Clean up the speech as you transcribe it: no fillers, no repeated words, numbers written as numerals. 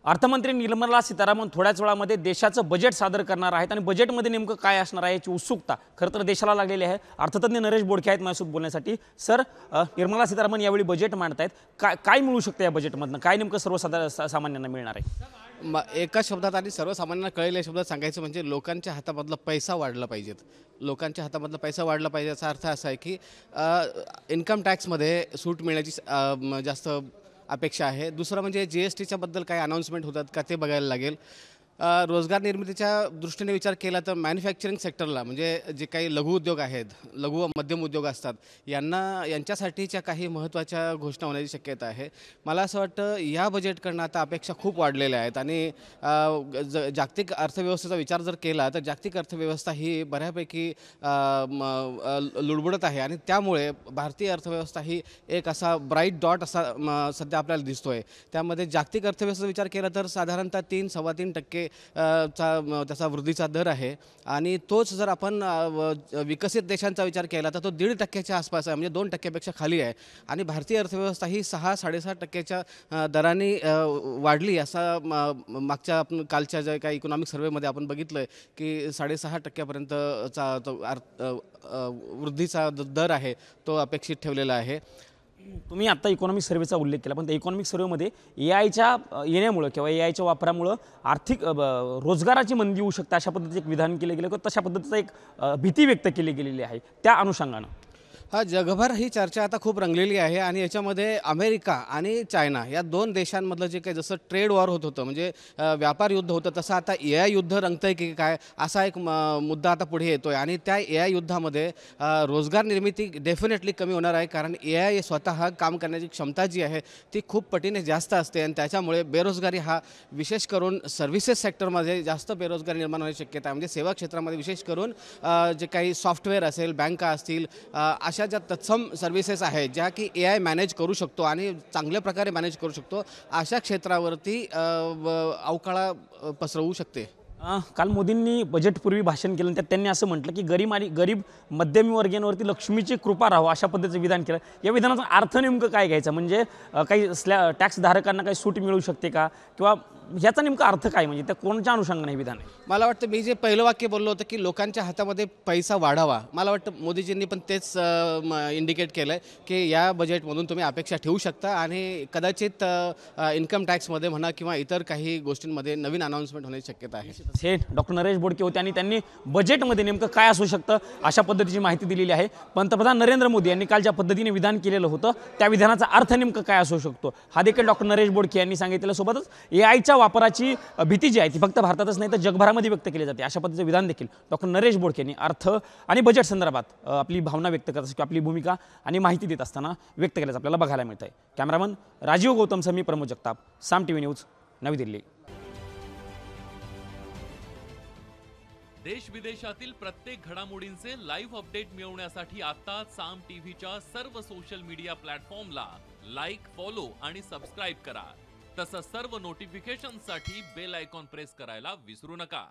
अर्थमंत्री निर्मला सीतारामन थोड्याच वेळामध्ये देशाचं बजेट सादर करणार आहेत आणि बजेटमध्ये नेमकं काय असणार आहे याची उत्सुकता खरं तर देशाला लागलेली आहे। अर्थतज्ञ नरेश बोडके आहेत माझ्यासोबत बोलण्यासाठी। सर, निर्मला सीतारामन यावेळी बजेट मांडतायत, काय मिळू शकते या बजेटमधनं, काय नेमकं सर्वसामान्यांना मिळणार आहे? एका शब्दात आणि सर्वसामान्यांना कळेल या शब्दात सांगायचं म्हणजे लोकांच्या हातामधला पैसा वाढला पाहिजेत। लोकांच्या हातामधला पैसा वाढला पाहिजे याचा अर्थ असा आहे की इन्कम टॅक्समध्ये सूट मिळण्याची जास्त अपेक्षा आहे। दुसरं म्हणजे जीएसटीच्या बद्दल काही अनाउन्समेंट होतात का ते बघायला लागेल। रोजगार निर्मितीच्या दृष्टीने विचार केला तर मॅन्युफॅक्चरिंग सेक्टरला म्हणजे जे काही लघु उद्योग आहेत, लघु व मध्यम उद्योग असतात, यांच्यासाठीच्या काही महत्त्वाच्या घोषणा होण्याची शक्यता आहे। मला असं वाटतं या बजेटकडनं आता अपेक्षा खूप वाढलेल्या आहेत आणि जागतिक अर्थव्यवस्थेचा विचार जर केला तर जागतिक अर्थव्यवस्था ही बऱ्यापैकी लुडबुडत आहे आणि त्यामुळे भारतीय अर्थव्यवस्था ही एक असा ब्राईट डॉट असा सध्या आपल्याला दिसतोय। त्यामध्ये जागतिक अर्थव्यवस्थेचा विचार केला तर साधारणतः 3-3.25% त्याचा वृद्धीचा दर आहे आणि तोच जर आपण विकसित देशांचा विचार केला तर तो 1.5% आसपास आहे, म्हणजे 2%पेक्षा खाली आहे आणि भारतीय अर्थव्यवस्था ही 6-6.5% दराने वाढली असा मागच्या आपण कालच्या ज्या काही इकॉनॉमिक सर्वेमध्ये आपण बघितलं की 6.5%पर्यंतचा वृद्धीचा दर आहे तो अपेक्षित ठेवलेला आहे। तुम्ही आता इकॉनॉमिक सर्वेचा उल्लेख केला, पण त्या इकॉनॉमिक सर्वेमध्ये एआयच्या येण्यामुळे किंवा एआयच्या वापरामुळे आर्थिक रोजगाराची मंदी होऊ शकते अशा पद्धतीचं एक विधान केलं गेलं किंवा तशा पद्धतीचा एक भीती व्यक्त केली गेलेली आहे। त्या अनुषंगानं जगभर ही चर्चा आता खूप रंगलेली आहे आणि याच्यामध्ये अमेरिका आणि चायना या दोन देशांमधलं जे काही जसं ट्रेड वॉर होत होतं म्हणजे व्यापार युद्ध होतं तसं आता एआय युद्ध रंगतंय की काय असा एक मुद्दा आता पुढे येतोय आणि त्या एआय युद्धामध्ये रोजगार निर्मिती डेफिनेटली कमी होणार आहे, कारण एआय स्वतः काम करण्याची क्षमता जी आहे ती खूप पटीने जास्त असते आणि त्याच्यामुळे बेरोजगारी हा विशेष करून सर्व्हिसेस सेक्टरमध्ये जास्त बेरोजगारी निर्माण होण्याची शक्यता आहे। म्हणजे सेवा क्षेत्रामध्ये विशेष करून जे काही सॉफ्टवेअर असेल, बँका असतील, अशा ज्या तत्सम सर्व्हिसेस आहेत ज्या की एआय मॅनेज करू शकतो आणि चांगल्या प्रकारे मॅनेज करू शकतो अशा क्षेत्रावरती अवकाळा पसरवू शकते। काल मोदींनी बजेटपूर्वी भाषण केलं त्यात त्यांनी असं म्हटलं की गरीब मध्यमवर्गीयांवरती लक्ष्मीची कृपा राहो अशा पद्धतीचं विधान केलं। या विधानाचा अर्थ नेमकं काय घ्यायचा, म्हणजे काही टॅक्स धारकांना काही सूट मिळू शकते का, किंवा याचा नेमका अर्थ काय, म्हणजे त्या कोणत्या अनुषंगाने हे विधान आहे? मला वाटतं मी जे पहिलं वाक्य बोललो होतं की लोकांच्या हातामध्ये पैसा वाढावा, मला वाटतं मोदीजींनी पण तेच इंडिकेट केलं आहे की या बजेटमधून तुम्ही अपेक्षा ठेवू शकता आणि कदाचित इन्कम टॅक्समध्ये म्हणा किंवा इतर काही गोष्टींमध्ये नवीन अनाउन्समेंट होण्याची शक्यता आहे। हे डॉक्टर नरेश बोडके होते आणि त्यांनी बजेटमध्ये नेमकं काय असू शकतं अशा पद्धतीची माहिती दिलेली आहे। पंतप्रधान नरेंद्र मोदी यांनी काल ज्या पद्धतीने विधान केलेलं होतं त्या विधानाचा अर्थ नेमकं काय असू शकतो हा देखील डॉक्टर नरेश बोडके यांनी सांगितलं। सोबतच एआयच्या वापराची भीती जी आहे ती फक्त भारतातच नाही तर जगभरामध्ये व्यक्त केली जाते अशा पद्धतीचं विधान देखील डॉक्टर नरेश बोडके यांनी अर्थ आणि बजेट संदर्भात आपली भावना व्यक्त करत किंवा आपली भूमिका आणि माहिती देत असताना व्यक्त केल्याचं आपल्याला बघायला मिळतं आहे। कॅमेरामन राजीव गौतम समी, प्रमोद जगताप, साम टीव्ही न्यूज, नवी दिल्ली। देश विदेशातील प्रत्येक घडामोडींचे लाईव्ह अपडेट मिळवण्यासाठी आता साम टीव्हीच्या सर्व सोशल मीडिया प्लॅटफॉर्मला लाईक, फॉलो आणि सबस्क्राईब करा। तसंच सर्व नोटिफिकेशनसाठी बेल आयकॉन प्रेस करायला विसरू नका।